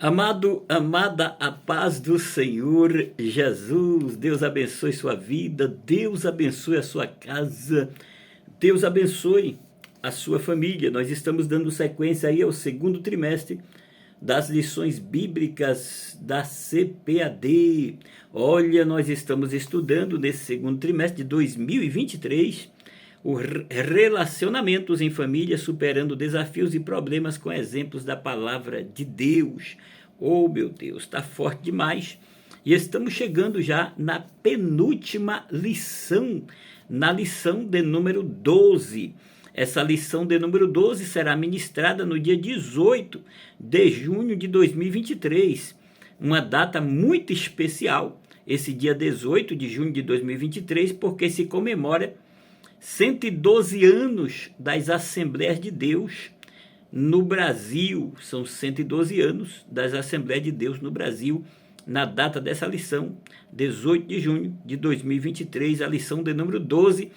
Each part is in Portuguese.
Amado, amada, a paz do Senhor Jesus, Deus abençoe sua vida, Deus abençoe a sua casa, Deus abençoe a sua família. Nós estamos dando sequência aí ao segundo trimestre das lições bíblicas da CPAD. Olha, nós estamos estudando nesse segundo trimestre de 2023 os relacionamentos em família, superando desafios e problemas com exemplos da palavra de Deus. Oh, meu Deus, está forte demais. E estamos chegando já na penúltima lição, na lição de número 12. Essa lição de número 12 será ministrada no dia 18 de junho de 2023, uma data muito especial, esse dia 18 de junho de 2023, porque se comemora 112 anos das Assembleias de Deus no Brasil. São 112 anos das Assembleias de Deus no Brasil, na data dessa lição, 18 de junho de 2023, a lição de número 12,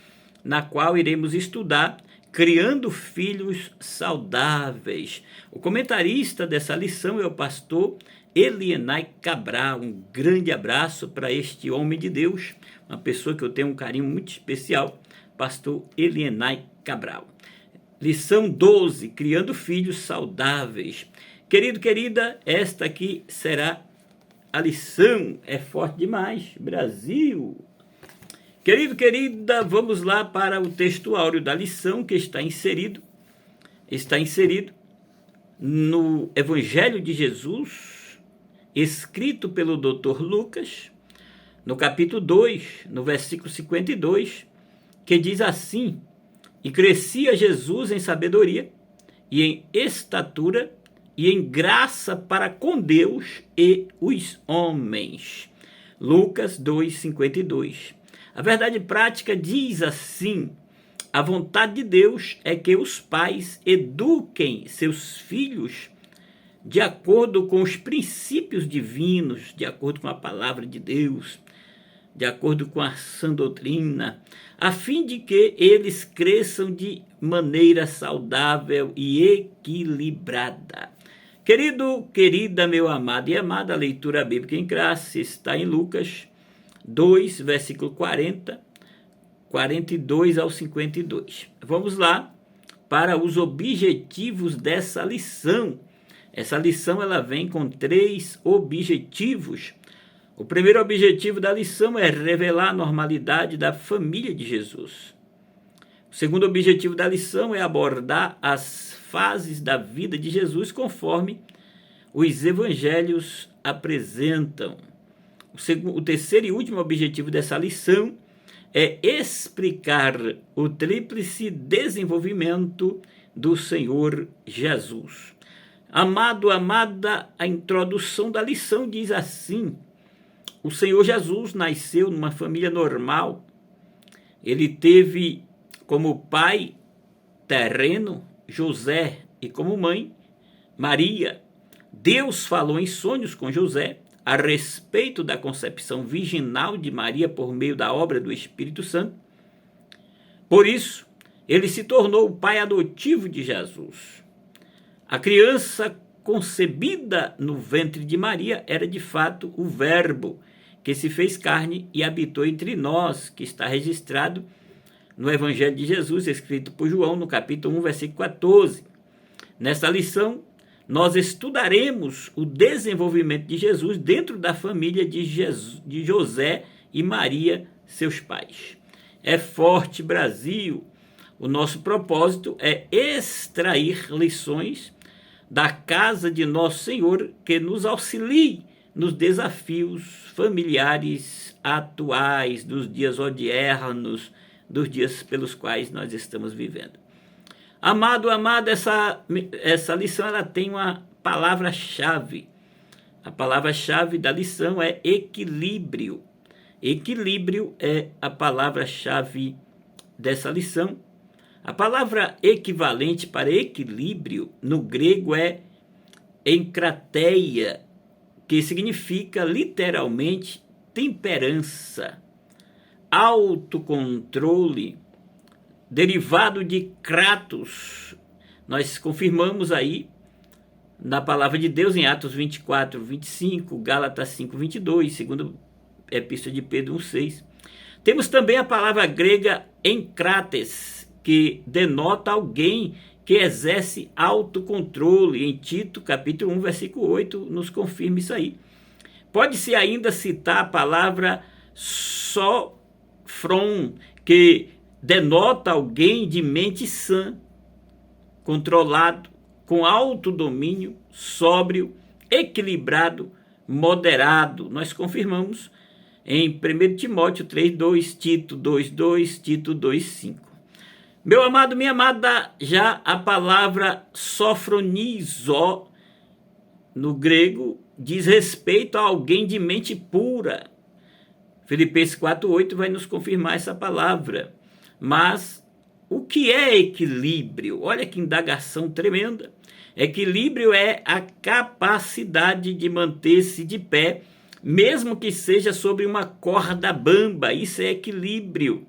na qual iremos estudar criando filhos saudáveis. O comentarista dessa lição é o pastor Elienay Cabral. Um grande abraço para este homem de Deus, uma pessoa que eu tenho um carinho muito especial, pastor Elienay Cabral. Lição 12, criando filhos saudáveis. Querido, querida, esta aqui será a lição. É forte demais, Brasil. Querido, querida, vamos lá para o texto áureo da lição que está inserido no Evangelho de Jesus, escrito pelo Dr. Lucas, no capítulo 2, no versículo 52, que diz assim: e crescia Jesus em sabedoria e em estatura e em graça para com Deus e os homens. Lucas 2:52. A verdade prática diz assim: a vontade de Deus é que os pais eduquem seus filhos de acordo com os princípios divinos, de acordo com a palavra de Deus, de acordo com a sã doutrina, a fim de que eles cresçam de maneira saudável e equilibrada. Querido, querida, meu amado e amada, a leitura bíblica em classe está em Lucas 2, versículo 40, 42 ao 52. Vamos lá para os objetivos dessa lição. Essa lição ela vem com 3 objetivos. O primeiro objetivo da lição é revelar a normalidade da família de Jesus. O segundo objetivo da lição é abordar as fases da vida de Jesus conforme os evangelhos apresentam. O terceiro e último objetivo dessa lição é explicar o tríplice desenvolvimento do Senhor Jesus. Amado, amada, a introdução da lição diz assim: o Senhor Jesus nasceu numa família normal. Ele teve como pai terreno José e como mãe Maria. Deus falou em sonhos com José a respeito da concepção virginal de Maria por meio da obra do Espírito Santo. Por isso, ele se tornou o pai adotivo de Jesus. A criança concebida no ventre de Maria era de fato o Verbo, que se fez carne e habitou entre nós, que está registrado no Evangelho de Jesus, escrito por João, no capítulo 1, versículo 14. Nesta lição, nós estudaremos o desenvolvimento de Jesus dentro da família de José e Maria, seus pais. É forte, Brasil! O nosso propósito é extrair lições da casa de nosso Senhor que nos auxilie nos desafios familiares atuais, dos dias odiernos, dos dias pelos quais nós estamos vivendo. Amado, amada, essa lição ela tem uma palavra-chave. A palavra-chave da lição é equilíbrio. Equilíbrio é a palavra-chave dessa lição. A palavra equivalente para equilíbrio no grego é enkrateia, que significa literalmente temperança, autocontrole, derivado de kratos. Nós confirmamos aí na palavra de Deus em Atos 24, 25, Gálatas 5, 22, segundo Epístola de Pedro 1, 6. Temos também a palavra grega encrates, que denota alguém que exerce autocontrole. Em Tito, capítulo 1, versículo 8, nos confirma isso aí. Pode-se ainda citar a palavra sofron, que denota alguém de mente sã, controlado, com alto domínio, sóbrio, equilibrado, moderado. Nós confirmamos em 1 Timóteo 3:2, Tito 2:2, Tito 2:5. Meu amado, minha amada, já a palavra sofronizo, no grego, diz respeito a alguém de mente pura. Filipenses 4:8 vai nos confirmar essa palavra. Mas o que é equilíbrio? Olha que indagação tremenda. Equilíbrio é a capacidade de manter-se de pé, mesmo que seja sobre uma corda bamba. Isso é equilíbrio.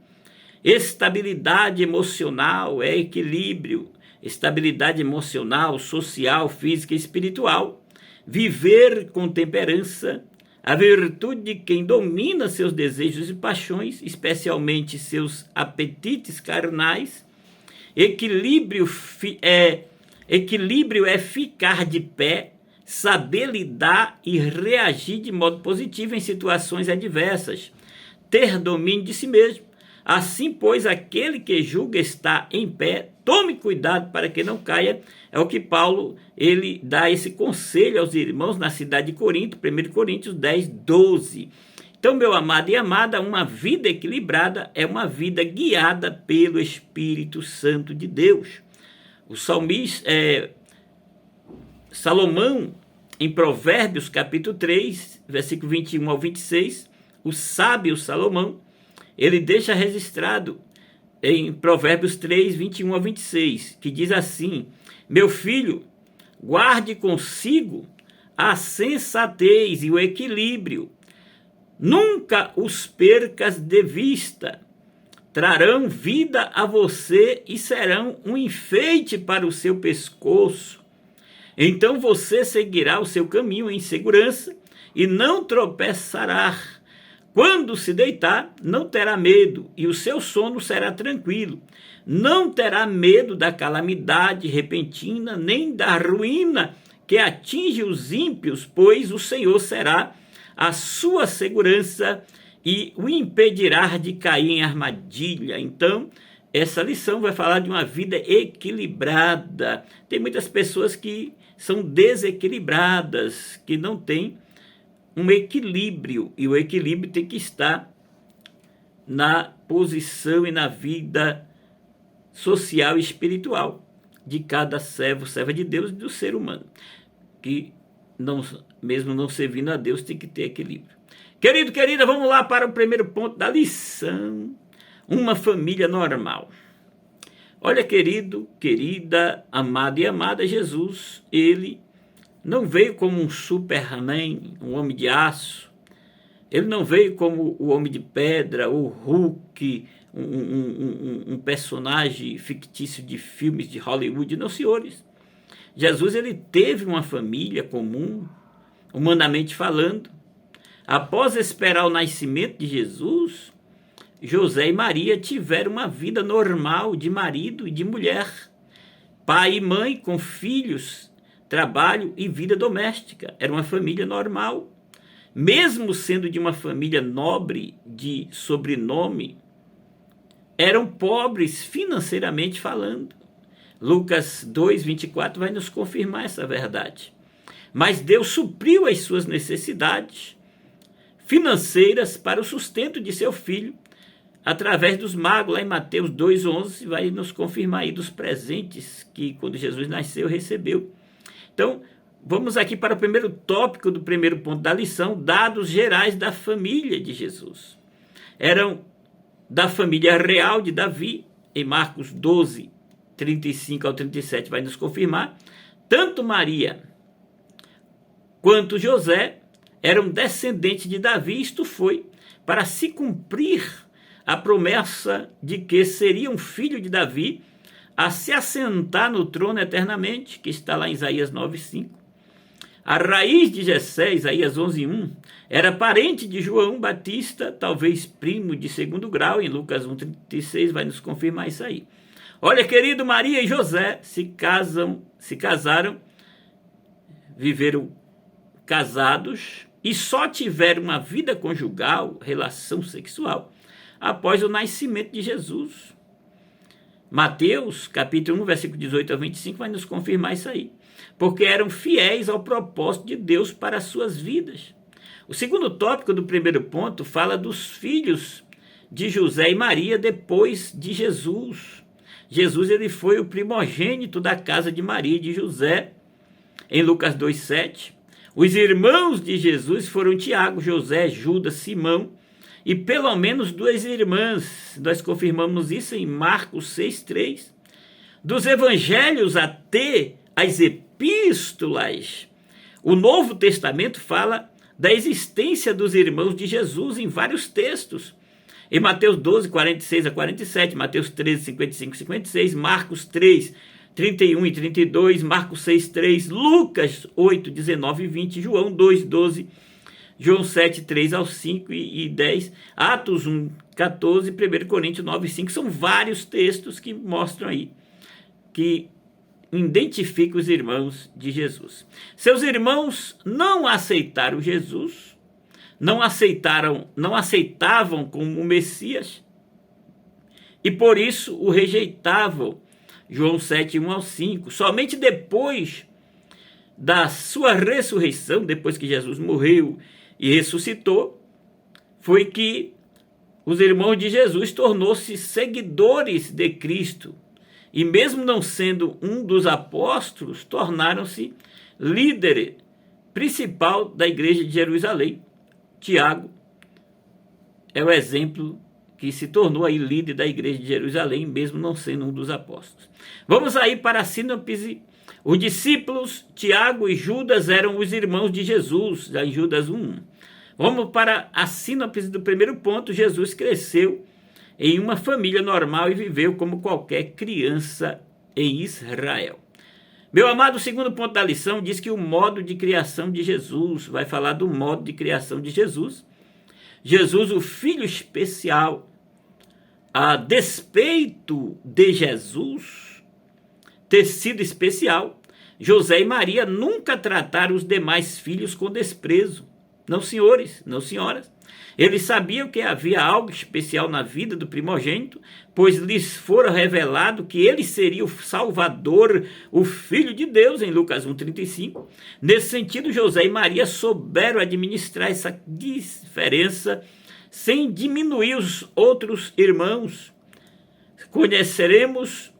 Estabilidade emocional é equilíbrio. Estabilidade emocional, social, física e espiritual. Viver com temperança, a virtude de quem domina seus desejos e paixões, especialmente seus apetites carnais. Equilíbrio é ficar de pé, saber lidar e reagir de modo positivo em situações adversas, ter domínio de si mesmo. Assim, pois, aquele que julga estar em pé, tome cuidado para que não caia. É o que Paulo, ele dá esse conselho aos irmãos na cidade de Corinto, 1 Coríntios 10:12. Então, meu amado e amada, uma vida equilibrada é uma vida guiada pelo Espírito Santo de Deus. O salmista, Salomão, em Provérbios capítulo 3, versículo 21 ao 26, o sábio Salomão, ele deixa registrado em Provérbios 3, 21 a 26, que diz assim: meu filho, guarde consigo a sensatez e o equilíbrio, nunca os percas de vista, trarão vida a você e serão um enfeite para o seu pescoço. Então você seguirá o seu caminho em segurança e não tropeçará. Quando se deitar, não terá medo, e o seu sono será tranquilo. Não terá medo da calamidade repentina, nem da ruína que atinge os ímpios, pois o Senhor será a sua segurança e o impedirá de cair em armadilha. Então, essa lição vai falar de uma vida equilibrada. Tem muitas pessoas que são desequilibradas, que não têm um equilíbrio, e o equilíbrio tem que estar na posição e na vida social e espiritual de cada servo, serva de Deus e do ser humano, que não, mesmo não servindo a Deus, tem que ter equilíbrio. Querido, querida, vamos lá para o primeiro ponto da lição: uma família normal. Olha, querido, querida, amado e amada, Jesus, ele não veio como um Superman, um homem de aço. Ele não veio como o Homem de Pedra, o Hulk, um personagem fictício de filmes de Hollywood. Não, senhores. Jesus, ele teve uma família comum, humanamente falando. Após esperar o nascimento de Jesus, José e Maria tiveram uma vida normal de marido e de mulher. Pai e mãe com filhos, trabalho e vida doméstica. Era uma família normal. Mesmo sendo de uma família nobre de sobrenome, eram pobres financeiramente falando. Lucas 2:24 vai nos confirmar essa verdade. Mas Deus supriu as suas necessidades financeiras para o sustento de seu filho, através dos magos. Lá em Mateus 2:11 vai nos confirmar aí dos presentes que, quando Jesus nasceu, recebeu. Então, vamos aqui para o primeiro tópico do primeiro ponto da lição: dados gerais da família de Jesus. Eram da família real de Davi, em Marcos 12, 35 ao 37 vai nos confirmar. Tanto Maria quanto José eram descendentes de Davi. Isto foi para se cumprir a promessa de que seria um filho de Davi a se assentar no trono eternamente, que está lá em Isaías 9:5. A raiz de Jessé, Isaías 11:1, era parente de João Batista, talvez primo de segundo grau, em Lucas 1:36 vai nos confirmar isso aí. Olha, querido, Maria e José se casaram, viveram casados e só tiveram uma vida conjugal, relação sexual, após o nascimento de Jesus. Mateus, capítulo 1, versículo 18 a 25, vai nos confirmar isso aí. Porque eram fiéis ao propósito de Deus para as suas vidas. O segundo tópico do primeiro ponto fala dos filhos de José e Maria depois de Jesus. Jesus ele foi o primogênito da casa de Maria e de José, em Lucas 2:7. Os irmãos de Jesus foram Tiago, José, Judas, Simão e pelo menos 2 irmãs. Nós confirmamos isso em Marcos 6:3. Dos evangelhos até as epístolas, o Novo Testamento fala da existência dos irmãos de Jesus em vários textos. Em Mateus 12, 46 a 47, Mateus 13, 55 e 56, Marcos 3, 31 e 32, Marcos 6, 3, Lucas 8, 19 e 20, João 2, 12, João 7, 3 ao 5 e 10, Atos 1, 14, 1 Coríntios 9, 5. São vários textos que mostram aí, que identificam os irmãos de Jesus. Seus irmãos não aceitaram Jesus, não aceitavam como o Messias e por isso o rejeitavam. João 7, 1 ao 5. Somente depois da sua ressurreição, depois que Jesus morreu e ressuscitou, foi que os irmãos de Jesus tornou-se seguidores de Cristo. E mesmo não sendo um dos apóstolos, tornaram-se líder principal da igreja de Jerusalém. Tiago é o exemplo que se tornou aí líder da igreja de Jerusalém, mesmo não sendo um dos apóstolos. Vamos aí para a síntese. Os discípulos Tiago e Judas eram os irmãos de Jesus, já em Judas 1:1. Vamos para a síntese do primeiro ponto. Jesus cresceu em uma família normal e viveu como qualquer criança em Israel. Meu amado, o segundo ponto da lição diz que o modo de criação de Jesus, vai falar do modo de criação de Jesus. Jesus, o Filho especial, a despeito de Jesus ter sido especial, José e Maria nunca trataram os demais filhos com desprezo. Não, senhores, não, senhoras. Eles sabiam que havia algo especial na vida do primogênito, pois lhes fora revelado que ele seria o Salvador, o Filho de Deus, em Lucas 1:35. Nesse sentido, José e Maria souberam administrar essa diferença sem diminuir os outros irmãos. Conheceremos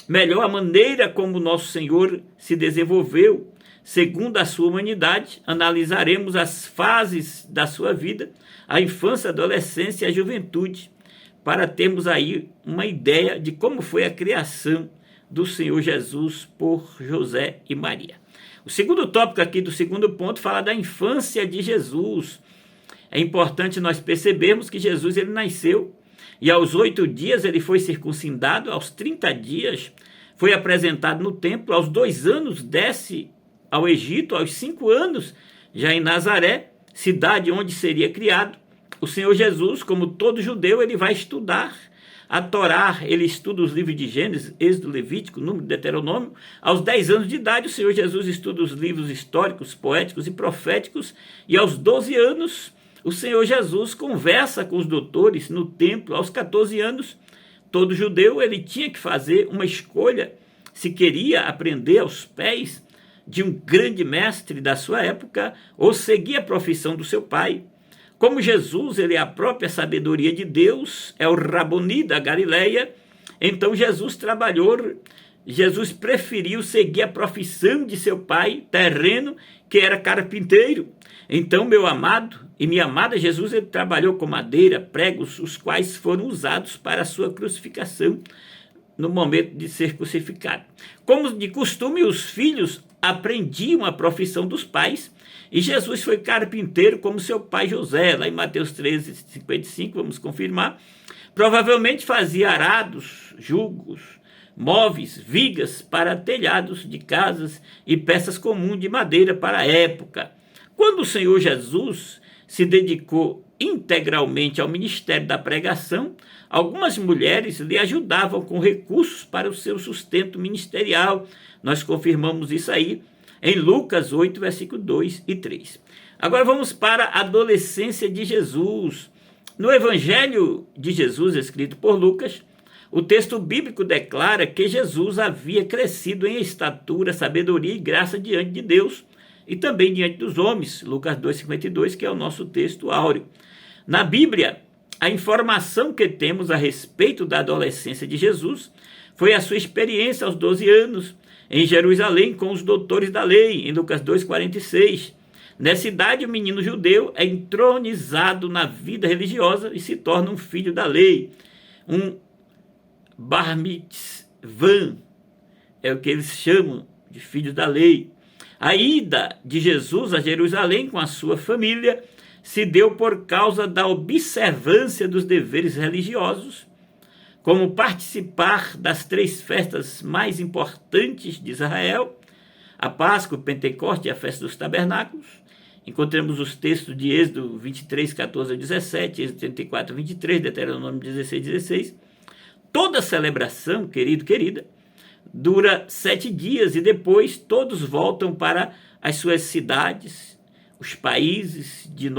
melhor a maneira como nosso Senhor se desenvolveu, segundo a sua humanidade. Analisaremos as fases da sua vida, a infância, a adolescência e a juventude, para termos aí uma ideia de como foi a criação do Senhor Jesus por José e Maria. O segundo tópico aqui do segundo ponto fala da infância de Jesus. É importante nós percebermos que Jesus ele nasceu e aos 8 dias ele foi circuncidado, aos 30 dias foi apresentado no templo, aos 2 anos desce ao Egito, aos 5 anos já em Nazaré, cidade onde seria criado. O Senhor Jesus, como todo judeu, ele vai estudar a Torá, ele estuda os livros de Gênesis, Êxodo, Levítico, Número, Deuteronômio. Aos 10 anos de idade, o Senhor Jesus estuda os livros históricos, poéticos e proféticos, e aos 12 anos, o Senhor Jesus conversa com os doutores no templo. Aos 14 anos, todo judeu ele tinha que fazer uma escolha se queria aprender aos pés de um grande mestre da sua época ou seguir a profissão do seu pai. Como Jesus ele é a própria sabedoria de Deus, é o Raboni da Galileia, então Jesus preferiu seguir a profissão de seu pai terreno, que era carpinteiro. Então, meu amado e minha amada, Jesus ele trabalhou com madeira, pregos, os quais foram usados para a sua crucificação no momento de ser crucificado. Como de costume, os filhos aprendiam a profissão dos pais, e Jesus foi carpinteiro como seu pai José, lá em Mateus 13:55, vamos confirmar. Provavelmente fazia arados, jugos, móveis, vigas para telhados de casas e peças comuns de madeira para a época. Quando o Senhor Jesus se dedicou integralmente ao ministério da pregação, algumas mulheres lhe ajudavam com recursos para o seu sustento ministerial. Nós confirmamos isso aí em Lucas 8, versículo 2 e 3. Agora vamos para a adolescência de Jesus. No Evangelho de Jesus, escrito por Lucas, o texto bíblico declara que Jesus havia crescido em estatura, sabedoria e graça diante de Deus e também diante dos homens. Lucas 2,52, que é o nosso texto áureo. Na Bíblia, a informação que temos a respeito da adolescência de Jesus foi a sua experiência aos 12 anos, em Jerusalém, com os doutores da lei, em Lucas 2,46. Nessa idade, o menino judeu é entronizado na vida religiosa e se torna um filho da lei, um bar mitzvah, é o que eles chamam de filhos da lei. A ida de Jesus a Jerusalém com a sua família se deu por causa da observância dos deveres religiosos, como participar das 3 festas mais importantes de Israel, a Páscoa, o Pentecostes e a Festa dos Tabernáculos. Encontramos os textos de Êxodo 23, 14 a 17, Êxodo 34, 23, Deuteronômio 16, 16. Toda celebração, querido, querida, dura 7 dias e depois todos voltam para as suas cidades, os países de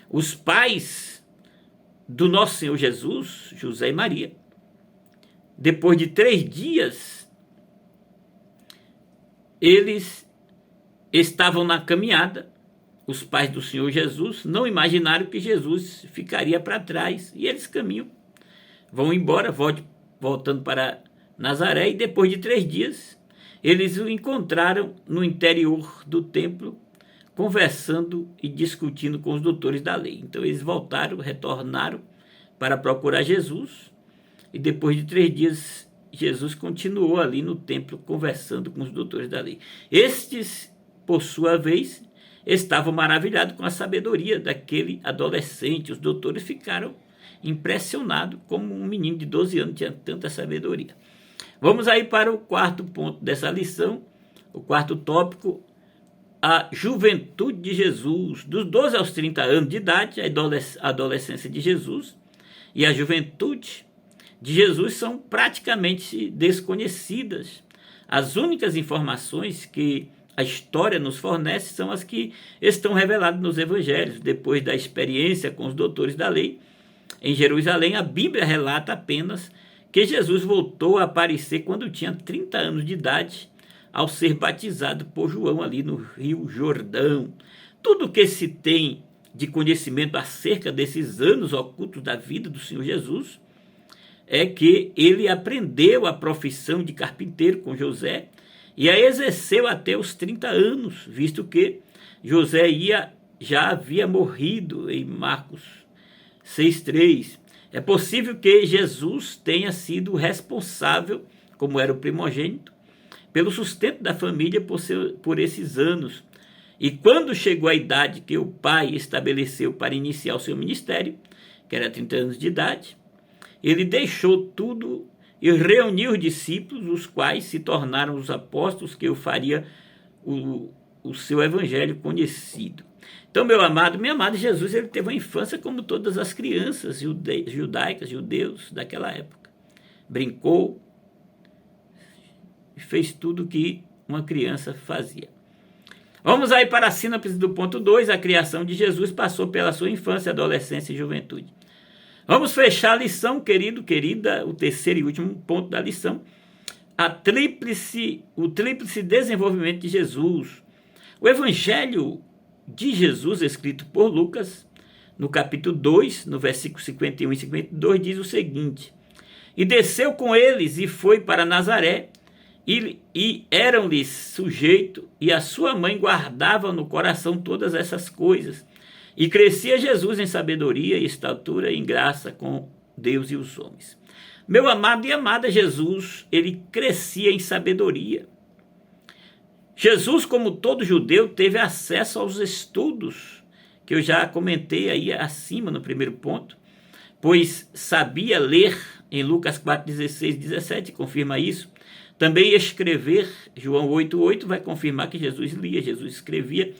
os pais do nosso Senhor Jesus, José e Maria. Depois de 3 dias, eles estavam na caminhada. Os pais do Senhor Jesus não imaginaram que Jesus ficaria para trás e eles caminham, vão embora, voltando para Nazaré, e depois de 3 dias, eles o encontraram no interior do templo, conversando e discutindo com os doutores da lei. Então eles voltaram, retornaram para procurar Jesus, e depois de 3 dias, Jesus continuou ali no templo, conversando com os doutores da lei. Estes, por sua vez, estavam maravilhados com a sabedoria daquele adolescente. Os doutores ficaram impressionados como um menino de 12 anos tinha tanta sabedoria. Vamos aí para o 4º ponto dessa lição, o 4º tópico, a juventude de Jesus. Dos 12 aos 30 anos de idade, a adolescência de Jesus e a juventude de Jesus são praticamente desconhecidas. As únicas informações que a história nos fornece são as que estão reveladas nos evangelhos. Depois da experiência com os doutores da lei em Jerusalém, a Bíblia relata apenas que Jesus voltou a aparecer quando tinha 30 anos de idade, ao ser batizado por João ali no Rio Jordão. Tudo o que se tem de conhecimento acerca desses anos ocultos da vida do Senhor Jesus é que ele aprendeu a profissão de carpinteiro com José e a exerceu até os 30 anos, visto que José já havia morrido, em Marcos 6,3. É possível que Jesus tenha sido responsável, como era o primogênito, pelo sustento da família por esses anos. E quando chegou a idade que o pai estabeleceu para iniciar o seu ministério, que era 30 anos de idade, ele deixou tudo e reuniu os discípulos, os quais se tornaram os apóstolos, que eu faria o seu evangelho conhecido. Então, meu amado, minha amada, Jesus ele teve uma infância como todas as crianças judaicas, judeus daquela época. Brincou e fez tudo o que uma criança fazia. Vamos aí para a síntese do ponto 2. A criação de Jesus passou pela sua infância, adolescência e juventude. Vamos fechar a lição, querido, querida, o 3º e último ponto da lição. O tríplice desenvolvimento de Jesus. O Evangelho de Jesus, escrito por Lucas, no capítulo 2, no versículo 51 e 52, diz o seguinte: E desceu com eles e foi para Nazaré, e eram-lhes sujeito, e a sua mãe guardava no coração todas essas coisas. E crescia Jesus em sabedoria e estatura e em graça com Deus e os homens. Meu amado e amada, Jesus, ele crescia em sabedoria. Jesus, como todo judeu, teve acesso aos estudos, que eu já comentei aí acima no primeiro ponto, pois sabia ler em Lucas 4, 16, 17, confirma isso. Também escrever, João 8:8 vai confirmar que Jesus lia, Jesus escrevia.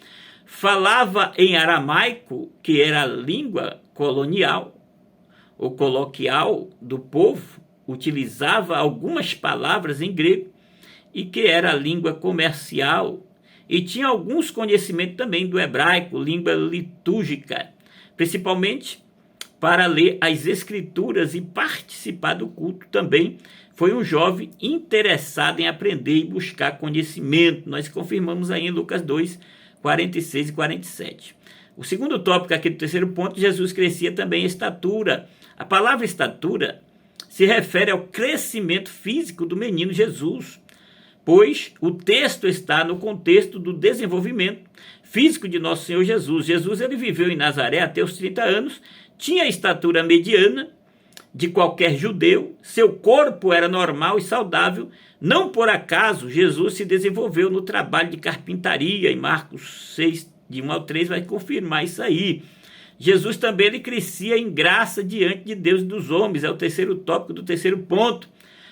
Falava em aramaico, que era a língua colonial ou coloquial do povo, utilizava algumas palavras em grego, e que era a língua comercial, e tinha alguns conhecimentos também do hebraico, língua litúrgica, principalmente para ler as escrituras e participar do culto também. Foi um jovem interessado em aprender e buscar conhecimento. Nós confirmamos aí em Lucas 2, 46 e 47. O segundo tópico aqui do terceiro ponto, Jesus crescia também em estatura. A palavra estatura se refere ao crescimento físico do menino Jesus, pois o texto está no contexto do desenvolvimento físico de nosso Senhor Jesus. Jesus ele viveu em Nazaré até os 30 anos, tinha a estatura mediana de qualquer judeu, seu corpo era normal e saudável. Não por acaso Jesus se desenvolveu no trabalho de carpintaria, em Marcos 6, de 1 ao 3 vai confirmar isso aí. Jesus também ele crescia em graça diante de Deus e dos homens, é o terceiro tópico do terceiro ponto.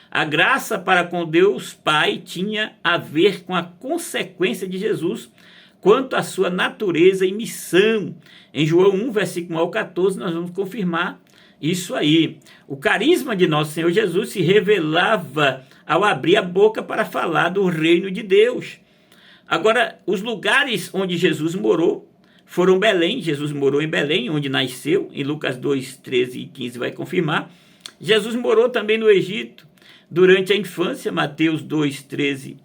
A graça para com Deus Pai tinha a ver com a consequência de Jesus quanto à sua natureza e missão. Em João 1, versículo 1 ao 14, nós vamos confirmar isso aí. O carisma de nosso Senhor Jesus se revelava ao abrir a boca para falar do reino de Deus. Agora, os lugares onde Jesus morou foram Belém. Jesus morou em Belém, onde nasceu, em Lucas 2, 13 e 15 vai confirmar. Jesus morou também no Egito durante a infância, Mateus 2, 13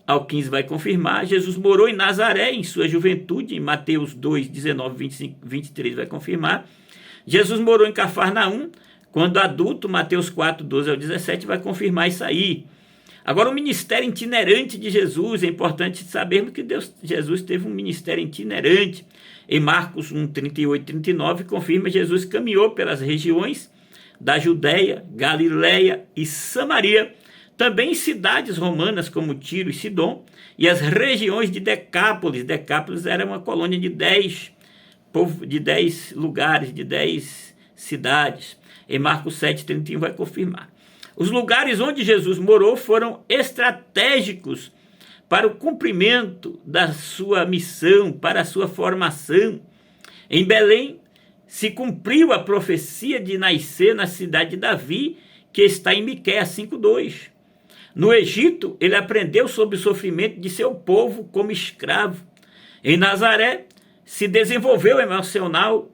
ao 15 vai confirmar. Jesus morou em Nazaré em sua juventude, em Mateus 2, 19, 25, 23 vai confirmar. Jesus morou em Cafarnaum, quando adulto, Mateus 4, 12 ao 17 vai confirmar isso aí. Agora, o ministério itinerante de Jesus, é importante sabermos que Jesus teve um ministério itinerante. Em Marcos 1, 38 e 39, confirma que Jesus caminhou pelas regiões da Judéia, Galileia e Samaria, também em cidades romanas como Tiro e Sidom, e as regiões de Decápolis. Decápolis era uma colônia de 10 lugares, de 10 cidades. Em Marcos 7, 31 vai confirmar. Os lugares onde Jesus morou foram estratégicos para o cumprimento da sua missão, para a sua formação. Em Belém, se cumpriu a profecia de nascer na cidade de Davi, que está em Miqueias 5:2. No Egito, ele aprendeu sobre o sofrimento de seu povo como escravo. Em Nazaré, se desenvolveu emocional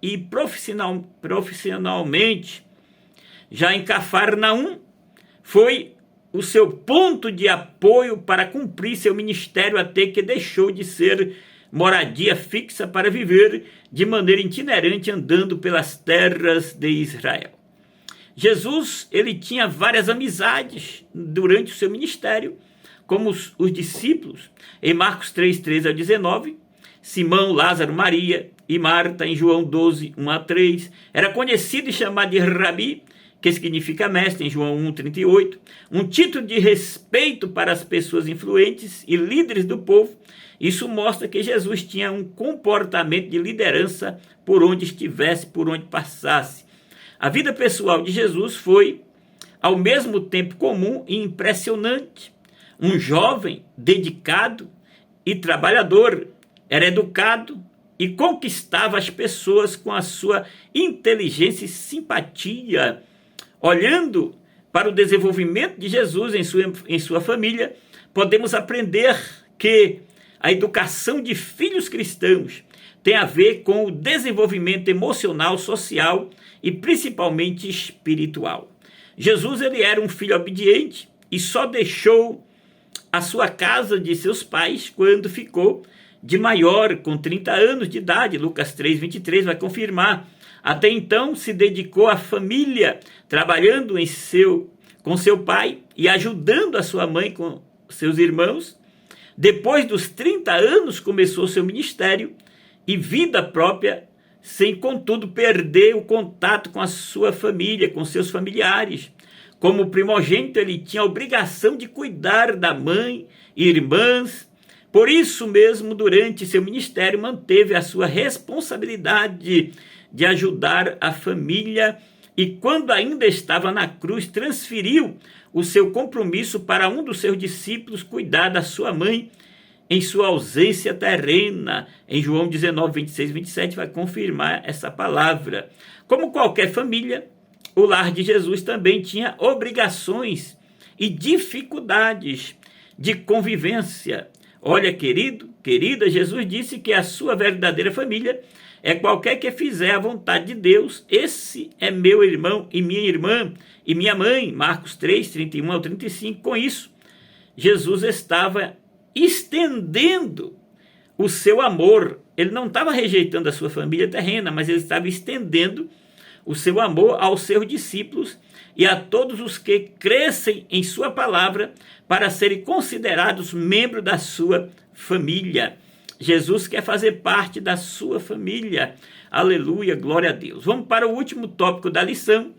e profissionalmente. Já em Cafarnaum, foi o seu ponto de apoio para cumprir seu ministério, até que deixou de ser moradia fixa para viver de maneira itinerante, andando pelas terras de Israel. Jesus, ele tinha várias amizades durante o seu ministério, como os discípulos, em Marcos 3, 13 ao 19, Simão, Lázaro, Maria e Marta, em João 12, 1 a 3, era conhecido e chamado de Rabi, que significa mestre, em João 1, 38, um título de respeito para as pessoas influentes e líderes do povo. Isso mostra que Jesus tinha um comportamento de liderança por onde estivesse, por onde passasse. A vida pessoal de Jesus foi, ao mesmo tempo, comum e impressionante. Um jovem dedicado e trabalhador, era educado e conquistava as pessoas com a sua inteligência e simpatia. Olhando para o desenvolvimento de Jesus em sua família, podemos aprender que a educação de filhos cristãos tem a ver com o desenvolvimento emocional, social e principalmente espiritual. Jesus ele era um filho obediente e só deixou a sua casa de seus pais quando ficou de maior, com 30 anos de idade. Lucas 3, 23 vai confirmar. Até então se dedicou à família, trabalhando com seu pai e ajudando a sua mãe com seus irmãos. Depois dos 30 anos começou seu ministério e vida própria, sem contudo perder o contato com a sua família, com seus familiares. Como primogênito, ele tinha a obrigação de cuidar da mãe e irmãs. Por isso mesmo, durante seu ministério, manteve a sua responsabilidade de ajudar a família e quando ainda estava na cruz, transferiu o seu compromisso para um dos seus discípulos cuidar da sua mãe em sua ausência terrena. Em João 19, 26 e 27 vai confirmar essa palavra. Como qualquer família, o lar de Jesus também tinha obrigações e dificuldades de convivência. Olha, querido, querida, Jesus disse que a sua verdadeira família é qualquer que fizer a vontade de Deus. Esse é meu irmão e minha irmã e minha mãe. Marcos 3, 31 ao 35. Com isso, Jesus estava estendendo o seu amor. Ele não estava rejeitando a sua família terrena, mas ele estava estendendo o seu amor aos seus discípulos e a todos os que crescem em sua palavra para serem considerados membros da sua família. Jesus quer fazer parte da sua família. Aleluia, glória a Deus. Vamos para o último tópico da lição.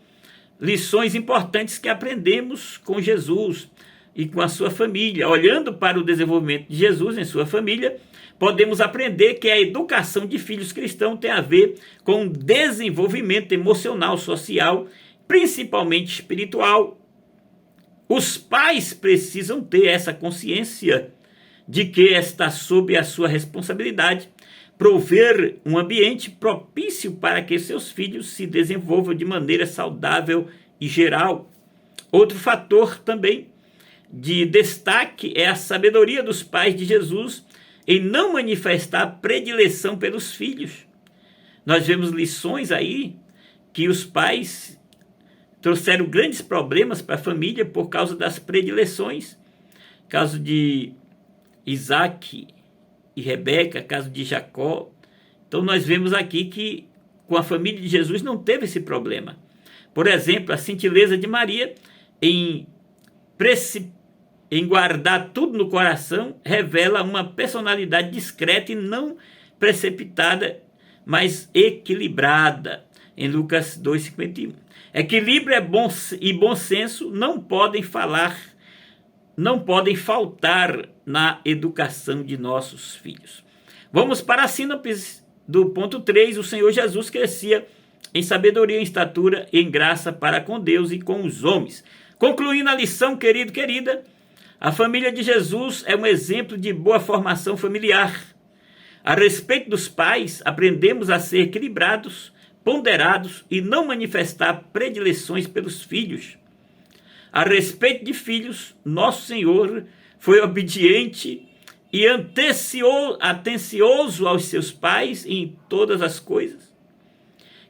Lições importantes que aprendemos com Jesus e com a sua família. Olhando para o desenvolvimento de Jesus em sua família, podemos aprender que a educação de filhos cristãos tem a ver com o desenvolvimento emocional, social, principalmente espiritual. Os pais precisam ter essa consciência de que está sob a sua responsabilidade prover um ambiente propício para que seus filhos se desenvolvam de maneira saudável e geral. Outro fator também de destaque é a sabedoria dos pais de Jesus em não manifestar predileção pelos filhos. Nós vemos lições aí que os pais trouxeram grandes problemas para a família por causa das predileções. Caso de Isaac e Rebeca, caso de Jacó. Então nós vemos aqui que com a família de Jesus não teve esse problema. Por exemplo, a gentileza de Maria em guardar tudo no coração revela uma personalidade discreta e não precipitada, mas equilibrada. Em Lucas 2,51. Equilíbrio e bom senso não podem faltar na educação de nossos filhos. Vamos para a síntese do ponto 3. O Senhor Jesus crescia em sabedoria, em estatura e em graça para com Deus e com os homens. Concluindo a lição, querido, querida, a família de Jesus é um exemplo de boa formação familiar. A respeito dos pais, aprendemos a ser equilibrados, ponderados e não manifestar predileções pelos filhos. A respeito de filhos, nosso Senhor foi obediente e atencioso aos seus pais em todas as coisas.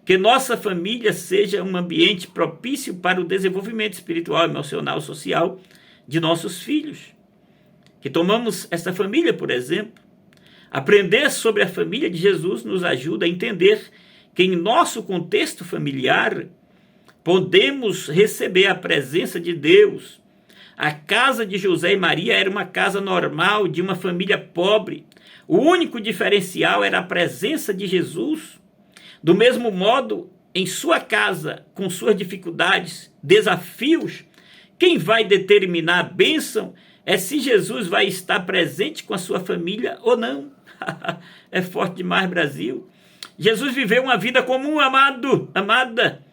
Que nossa família seja um ambiente propício para o desenvolvimento espiritual, emocional, social de nossos filhos. Que tomamos essa família, por exemplo. Aprender sobre a família de Jesus nos ajuda a entender que em nosso contexto familiar podemos receber a presença de Deus. A casa de José e Maria era uma casa normal, de uma família pobre. O único diferencial era a presença de Jesus. Do mesmo modo, em sua casa, com suas dificuldades, desafios, quem vai determinar a bênção é se Jesus vai estar presente com a sua família ou não. É forte demais, Brasil. Jesus viveu uma vida comum, amada,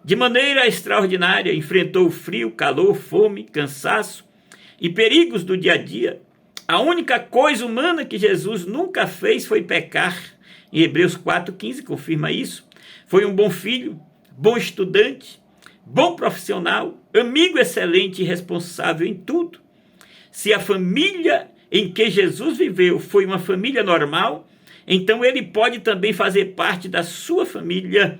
de maneira extraordinária. Enfrentou frio, calor, fome, cansaço e perigos do dia a dia. A única coisa humana que Jesus nunca fez foi pecar. Em Hebreus 4,15 confirma isso. Foi um bom filho, bom estudante, bom profissional, amigo excelente e responsável em tudo. Se a família em que Jesus viveu foi uma família normal, então ele pode também fazer parte da sua família,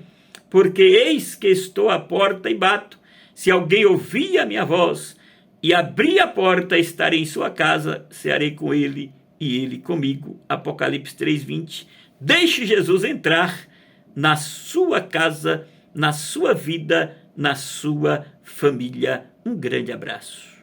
porque eis que estou à porta e bato. Se alguém ouvir a minha voz e abrir a porta, estarei em sua casa, cearei com ele e ele comigo. Apocalipse 3,20. Deixe Jesus entrar na sua casa, na sua vida, na sua família. Um grande abraço.